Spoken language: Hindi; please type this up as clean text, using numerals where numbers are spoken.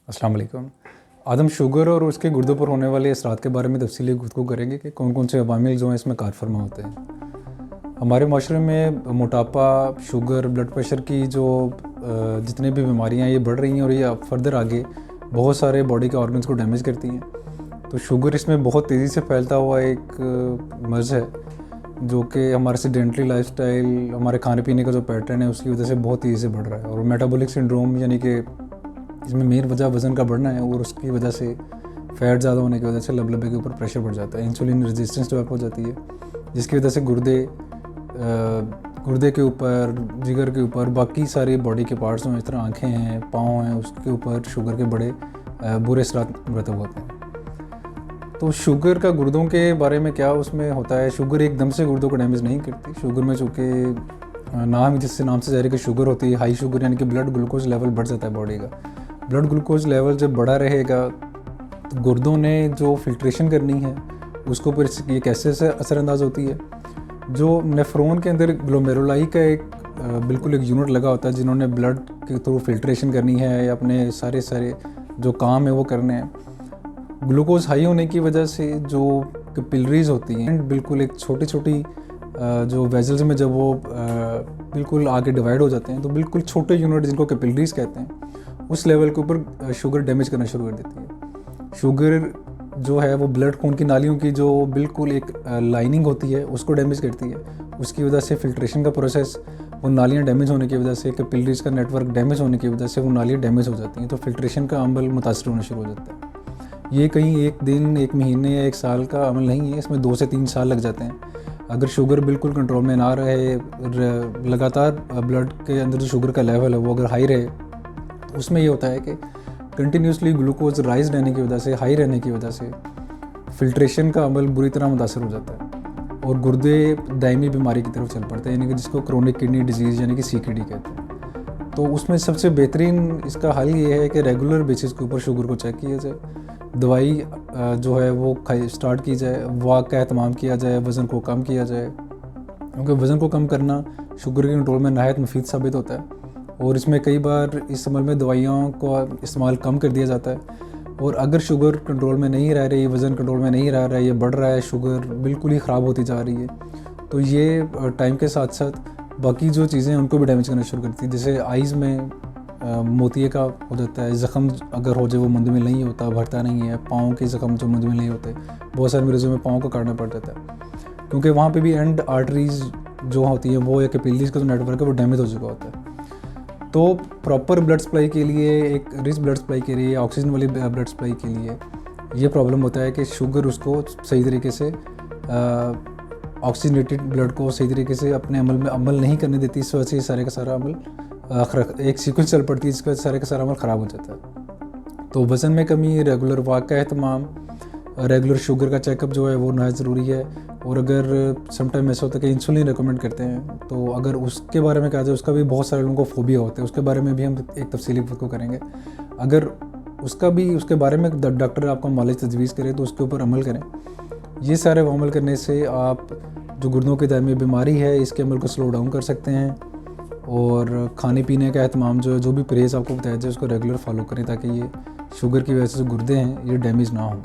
अस्सलाम वालेकुम। आज हम शुगर और उसके गुर्दों पर होने वाले असरात के बारे में तफसीली गुफ्तगू करेंगे कि कौन कौन से अवामिल जो हैं इसमें कार फरमा होते हैं। हमारे माशरे में मोटापा, शुगर, ब्लड प्रेशर की जो जितनी भी बीमारियां ये बढ़ रही हैं और ये फर्दर आगे बहुत सारे बॉडी के ऑर्गन्स को डैमेज करती हैं। तो शुगर इसमें बहुत तेज़ी से फैलता हुआ एक मर्ज़ है जो कि हमारे सेडेंटरी लाइफस्टाइल, हमारे खाने पीने का जो पैटर्न है उसकी वजह से बहुत तेज़ी से बढ़ रहा है। और मेटाबॉलिक सिंड्रोम यानी कि इसमें मेन वजह वज़न का बढ़ना है और उसकी वजह से फ़ैट ज़्यादा होने की वजह से लबलबे के ऊपर प्रेशर बढ़ जाता है, इंसुलिन रेजिस्टेंस डेवलप हो जाती है, जिसकी वजह से गुर्दे के ऊपर, जिगर के ऊपर, बाकी सारे बॉडी के पार्ट्स में, इस तरह आँखें हैं, पाँव हैं, उसके ऊपर शुगर के बड़े बुरे असरात मरतब होते हैं। तो शुगर का गुर्दों के बारे में क्या उसमें होता है, शुगर एकदम से गुर्दों को डैमेज नहीं करती। शुगर में चूँकि नाम ही जिससे नाम से ज़ाहिर है कि शुगर होती है, हाई शुगर यानी कि ब्लड ग्लूकोज लेवल बढ़ जाता है बॉडी का। ब्लड ग्लूकोज लेवल जब बढ़ा रहेगा तो गुर्दों ने जो फिल्ट्रेशन करनी है उसको ऊपर ये कैसे से असरअंदाज होती है। जो नेफ्रॉन के अंदर ग्लोमेरुलाई का एक बिल्कुल एक यूनिट लगा होता है जिन्होंने ब्लड के थ्रू फिल्ट्रेशन करनी है या अपने सारे जो काम है वो करने हैं। ग्लूकोज हाई होने की वजह से जो कैपिलरीज होती हैं बिल्कुल एक छोटी जो वेजल्स में जब वो बिल्कुल आगे डिवाइड हो जाते हैं तो बिल्कुल छोटे यूनिट जिनको कैपिलरीज कहते हैं उस लेवल के ऊपर शुगर डैमेज करना शुरू कर देती है। शुगर जो है वो ब्लड खून की नालियों की जो बिल्कुल एक लाइनिंग होती है उसको डैमेज करती है। उसकी वजह से फिल्ट्रेशन का प्रोसेस, वो नालियाँ डैमेज होने की वजह से, कैपिलरीज का नेटवर्क डैमेज होने की वजह से वो नालियाँ डैमेज हो जाती हैं, तो फिल्ट्रेशन का अमल मुतासर होना शुरू हो जाता है। ये कहीं एक दिन, एक महीने या एक साल का अमल नहीं है, इसमें 2 से 3 साल लग जाते हैं। अगर शुगर बिल्कुल कंट्रोल में ना रहे, लगातार ब्लड के अंदर जो शुगर का लेवल है वो अगर हाई रहे, उसमें ये होता है कि कंटिन्यूसली ग्लूकोज राइज रहने की वजह से, हाई रहने की वजह से फिल्ट्रेशन का अमल बुरी तरह मुतासर हो जाता है और गुर्दे दायमी बीमारी की तरफ चल पड़ते हैं, यानी कि जिसको क्रोनिक किडनी डिजीज़ यानी कि CKD कहते हैं। तो उसमें सबसे बेहतरीन इसका हल ये है कि रेगुलर बेसिस के ऊपर शुगर को चेक किया जाए, दवाई जो है वो स्टार्ट की जाए, वॉक का एहतमाम किया जाए, वज़न को कम किया जाए, क्योंकि वज़न को कम करना शुगर के कंट्रोल में नहायत मुफीद साबित होता है। और इसमें कई बार इस अमल में दवाइयों को इस्तेमाल कम कर दिया जाता है। और अगर शुगर कंट्रोल में नहीं रह रही, वज़न कंट्रोल में नहीं रह रहा है, ये बढ़ रहा है, शुगर बिल्कुल ही ख़राब होती जा रही है, तो ये टाइम के साथ साथ बाकी जो चीज़ें हैं उनको भी डैमेज करना शुरू करती है। जैसे आइज़ में मोतिये का हो जाता है, ज़ख़म अगर हो जाए वो मुंदमिल नहीं होता, भरता नहीं है। पाँव के ज़ख़म जो मुंदमिल नहीं होते, बहुत सारे मरीज़ों में पाँव को काटना पड़ जाता है, क्योंकि वहाँ पे भी एंड आर्टरीज़ जो होती हैं वो या कैपिलरीज़ का जो नेटवर्क है वो डैमेज हो चुका होता है। तो प्रॉपर ब्लड सप्लाई के लिए, एक रिच ब्लड सप्लाई के लिए, ऑक्सीजन वाली ब्लड सप्लाई के लिए ये प्रॉब्लम होता है कि शुगर उसको सही तरीके से ऑक्सीजनेटेड ब्लड को सही तरीके से अपने अमल नहीं करने देती। इस वजह से सारे का सारा अमल एक सीक्वेंस चल पड़ती है, जिसका सारे का सारा अमल ख़राब हो जाता है। तो वज़न में कमी, रेगुलर वॉक का एहतमाम, रेगुलर शुगर का चेकअप जो है वो नहायत ज़रूरी है। और अगर समटाइम ऐसा होता है कि इंसुलिन रिकमेंड करते हैं, तो अगर उसके बारे में कहा जाए, उसका भी बहुत सारे लोगों को फोबिया होता है, उसके बारे में भी हम एक तफसीली गुफ्तगू करेंगे। अगर उसके बारे में डॉक्टर आपको मालिश तजवीज़ करे तो उसके ऊपर अमल करें। ये सारे अमल करने से आप जो गुर्दों की दायमी बीमारी है इसके अमल को स्लो डाउन कर सकते हैं। और खाने पीने का एहतमाम जो भी परहेज़ आपको बताया जाए उसको रेगुलर फॉलो करें, ताकि ये शुगर की वजह से जो गुर्दे हैं ये डैमेज ना हों।